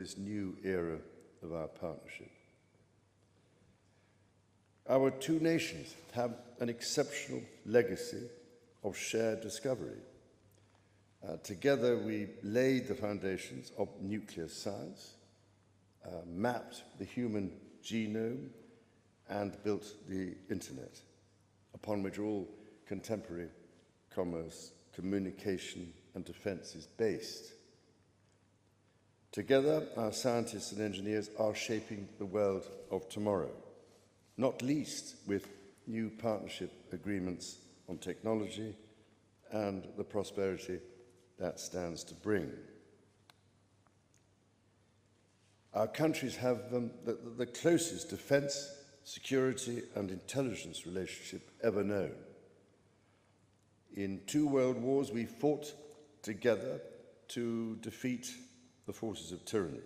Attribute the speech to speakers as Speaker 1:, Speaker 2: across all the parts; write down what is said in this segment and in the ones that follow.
Speaker 1: this new era of our partnership. Our two nations have an exceptional legacy of shared discovery. Together, we laid the foundations of nuclear science, mapped the human genome, and built the internet, upon which all contemporary commerce, communication, and defense is based. Together, our scientists and engineers are shaping the world of tomorrow, not least with new partnership agreements on technology and the prosperity that stands to bring. Our countries have the closest defense, security, and intelligence relationship ever known. In 2 world wars, we fought together to defeat the forces of tyranny.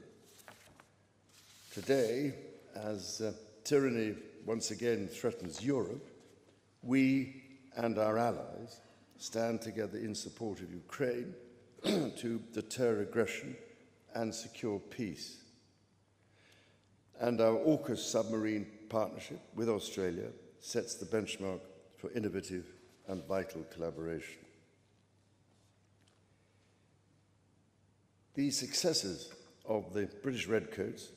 Speaker 1: Today, as tyranny once again threatens Europe, we and our allies stand together in support of Ukraine to deter aggression and secure peace. And our AUKUS submarine partnership with Australia sets the benchmark for innovative and vital collaboration. The successes of the British Redcoats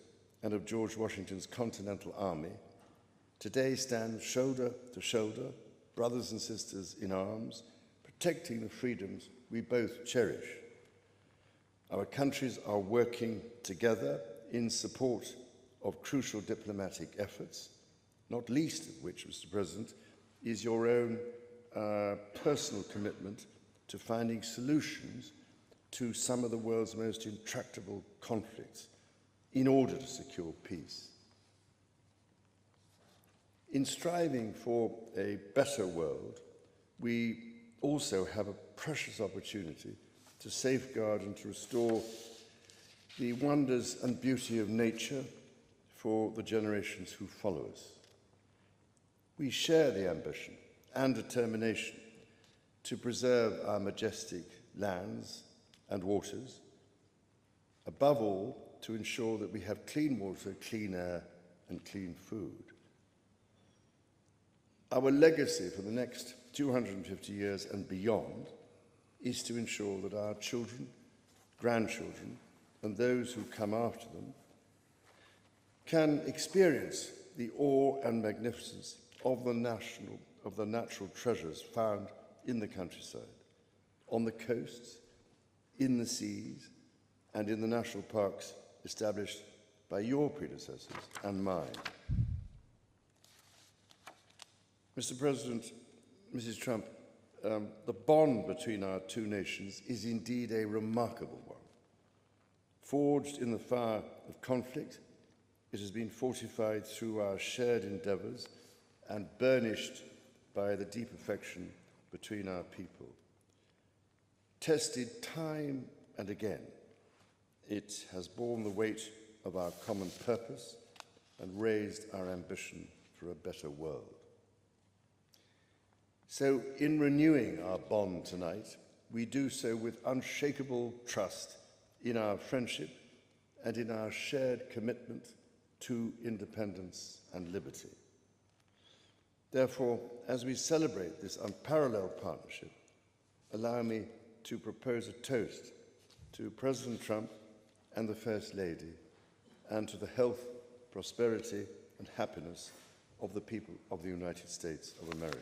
Speaker 1: and of George Washington's Continental Army today stand shoulder to shoulder, brothers and sisters in arms, protecting the freedoms we both cherish. Our countries are working together in support of crucial diplomatic efforts, not least of which, Mr. President, is your own personal commitment to finding solutions to some of the world's most intractable conflicts in order to secure peace. In striving for a better world, we also have a precious opportunity to safeguard and to restore the wonders and beauty of nature for the generations who follow us. We share the ambition and determination to preserve our majestic lands and waters, above all, to ensure that we have clean water, clean air, and clean food. Our legacy for the next 250 years and beyond is to ensure that our children, grandchildren, and those who come after them can experience the awe and magnificence of the natural treasures found in the countryside, on the coasts, in the seas, and in the national parks established by your predecessors and mine. Mr. President, Mrs. Trump, the bond between our two nations is indeed a remarkable one. Forged in the fire of conflict, it has been fortified through our shared endeavours and burnished by the deep affection between our people. Tested time and again, it has borne the weight of our common purpose and raised our ambition for a better world. So, in renewing our bond tonight, we do so with unshakable trust in our friendship and in our shared commitment to independence and liberty. Therefore, as we celebrate this unparalleled partnership, allow me to propose a toast to President Trump and the First Lady, and to the health, prosperity, and happiness of the people of the United States of America.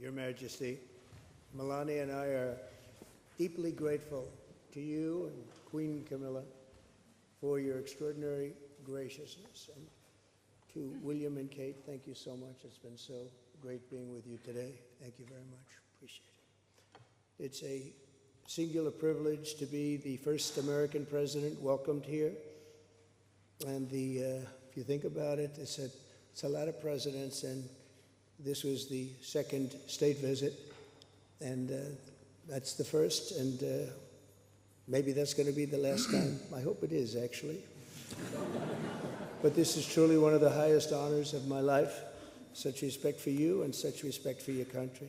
Speaker 2: Your Majesty. Melania and I are deeply grateful to you and Queen Camilla for your extraordinary graciousness. And to William and Kate, thank you so much. It's been so great being with you today. Thank you very much. Appreciate it. It's a singular privilege to be the first American president welcomed here. And if you think about it, it's a lot of presidents, and this was the second state visit, and that's the first, and maybe that's going to be the last time. I hope it is, actually. But this is truly one of the highest honors of my life. Such respect for you and such respect for your country.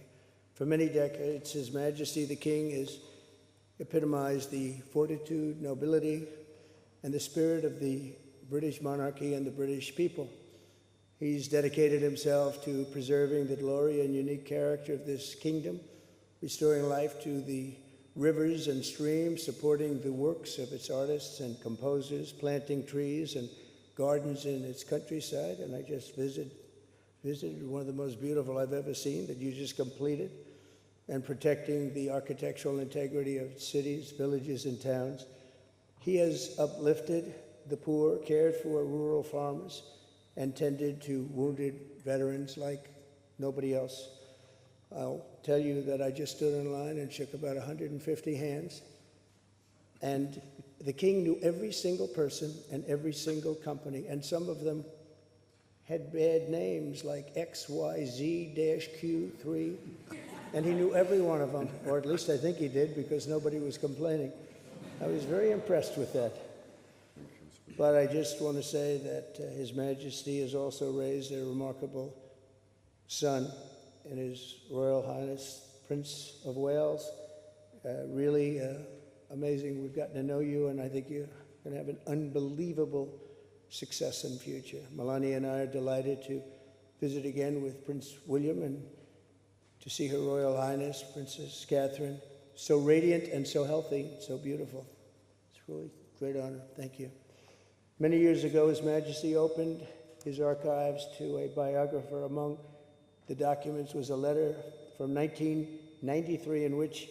Speaker 2: For many decades, His Majesty the King has epitomized the fortitude, nobility, and the spirit of the British monarchy and the British people. He's dedicated himself to preserving the glory and unique character of this kingdom, restoring life to the rivers and streams, supporting the works of its artists and composers, planting trees and gardens in its countryside. And I just visited one of the most beautiful I've ever seen that you just completed, and protecting the architectural integrity of cities, villages, and towns. He has uplifted the poor, cared for rural farmers, and tended to wounded veterans like nobody else. I'll tell you that I just stood in line and shook about 150 hands, and the king knew every single person and every single company, and some of them had bad names like XYZ-Q3, and he knew every one of them, or at least I think he did, because nobody was complaining. I was very impressed with that. But I just want to say that His Majesty has also raised a remarkable son in His Royal Highness, Prince of Wales. Really amazing. We've gotten to know you, and I think you're going to have an unbelievable success in the future. Melania and I are delighted to visit again with Prince William and to see Her Royal Highness, Princess Catherine, so radiant and so healthy, so beautiful. It's really a great honor. Thank you. Many years ago, His Majesty opened his archives to a biographer. Among the documents was a letter from 1993 in which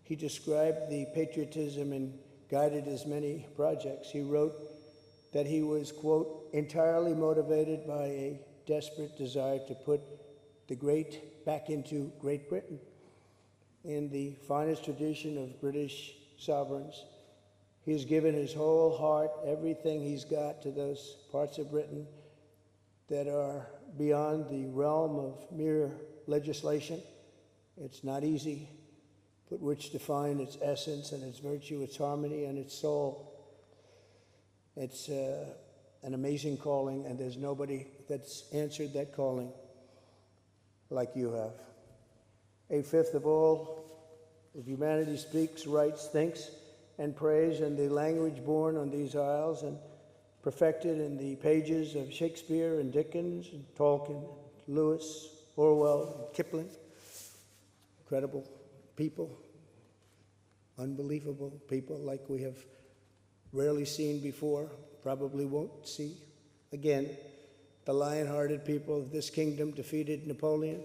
Speaker 2: he described the patriotism and guided his many projects. He wrote that he was, quote, entirely motivated by a desperate desire to put the great back into Great Britain. In the finest tradition of British sovereigns, he has given his whole heart, everything he's got, to those parts of Britain that are beyond the realm of mere legislation. It's not easy, but which define its essence and its virtue, its harmony, and its soul. It's an amazing calling, and there's nobody that's answered that calling like you have. A fifth of all of humanity speaks, writes, thinks, and prays in the language born on these isles and perfected in the pages of Shakespeare and Dickens and Tolkien, Lewis, Orwell, and Kipling. Incredible people, unbelievable people like we have rarely seen before, probably won't see again. The lion-hearted people of this kingdom defeated Napoleon,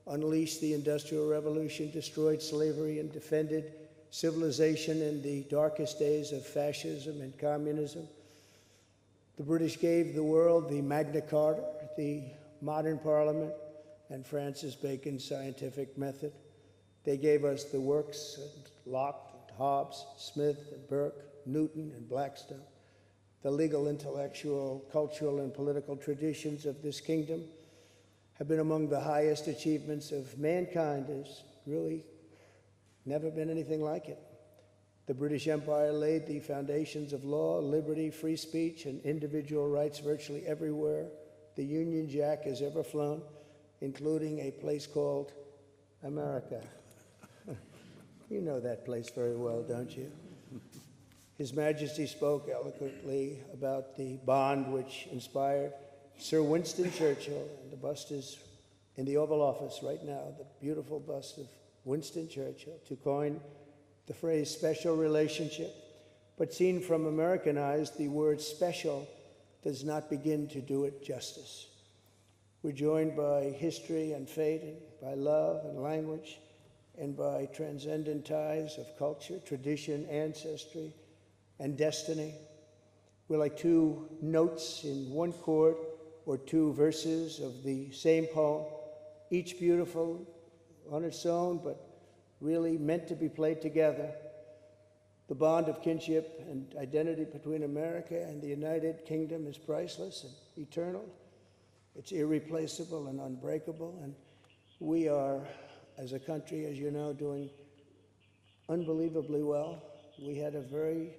Speaker 2: unleashed the Industrial Revolution, destroyed slavery, and defended civilization in the darkest days of fascism and communism. The British gave the world the Magna Carta, the modern parliament, and Francis Bacon's scientific method. They gave us the works of Locke, and Hobbes, Smith, and Burke, Newton, and Blackstone. The legal, intellectual, cultural, and political traditions of this kingdom have been among the highest achievements of mankind. There's really never been anything like it. The British Empire laid the foundations of law, liberty, free speech, and individual rights virtually everywhere the Union Jack has ever flown, including a place called America. You know that place very well, don't you? His Majesty spoke eloquently about the bond which inspired Sir Winston Churchill, and the bust is in the Oval Office right now, the beautiful bust of Winston Churchill, to coin the phrase special relationship. But seen from American eyes, the word special does not begin to do it justice. We're joined by history and fate, and by love and language, and by transcendent ties of culture, tradition, ancestry, and destiny. We're like two notes in one chord or two verses of the same poem, each beautiful on its own, but really meant to be played together. The bond of kinship and identity between America and the United Kingdom is priceless and eternal. It's irreplaceable and unbreakable, and we are, as a country, as you know, doing unbelievably well. We had a very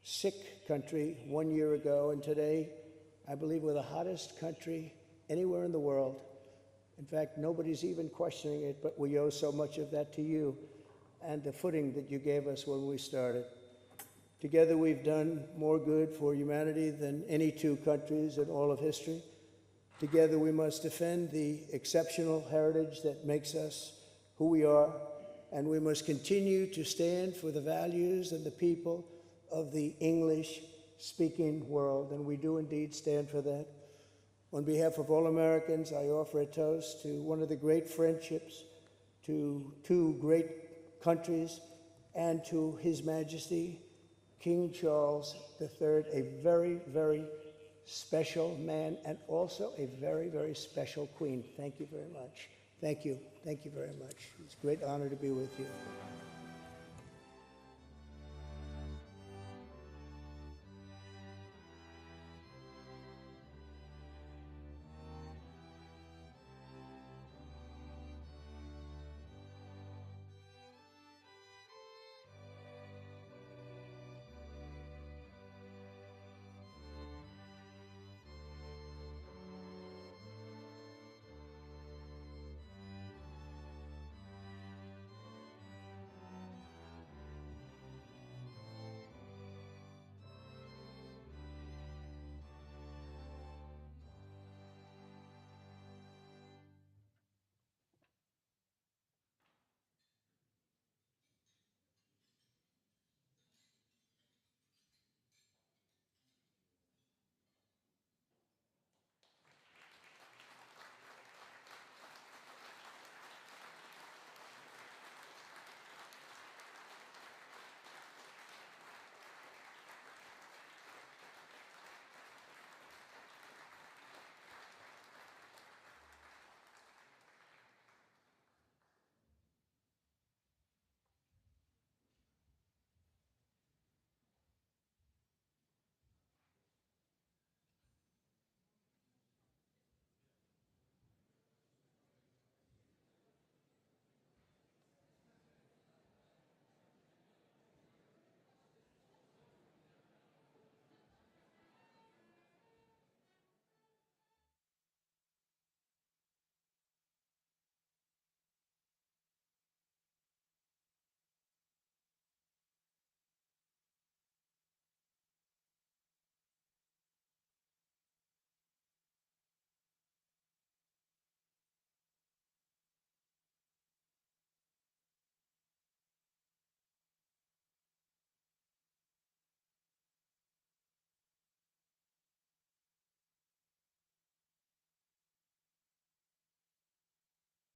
Speaker 2: sick country 1 year ago, and today, I believe we're the hottest country anywhere in the world. In fact, nobody's even questioning it, but we owe so much of that to you and the footing that you gave us when we started. Together, we've done more good for humanity than any two countries in all of history. Together, we must defend the exceptional heritage that makes us who we are, and we must continue to stand for the values and the people of the English-speaking world, and we do indeed stand for that. On behalf of all Americans, I offer a toast to one of the great friendships, to two great countries, and to His Majesty, King Charles III, a very, very special man, and also a very, very special queen. Thank you very much. Thank you. Thank you very much. It's a great honor to be with you.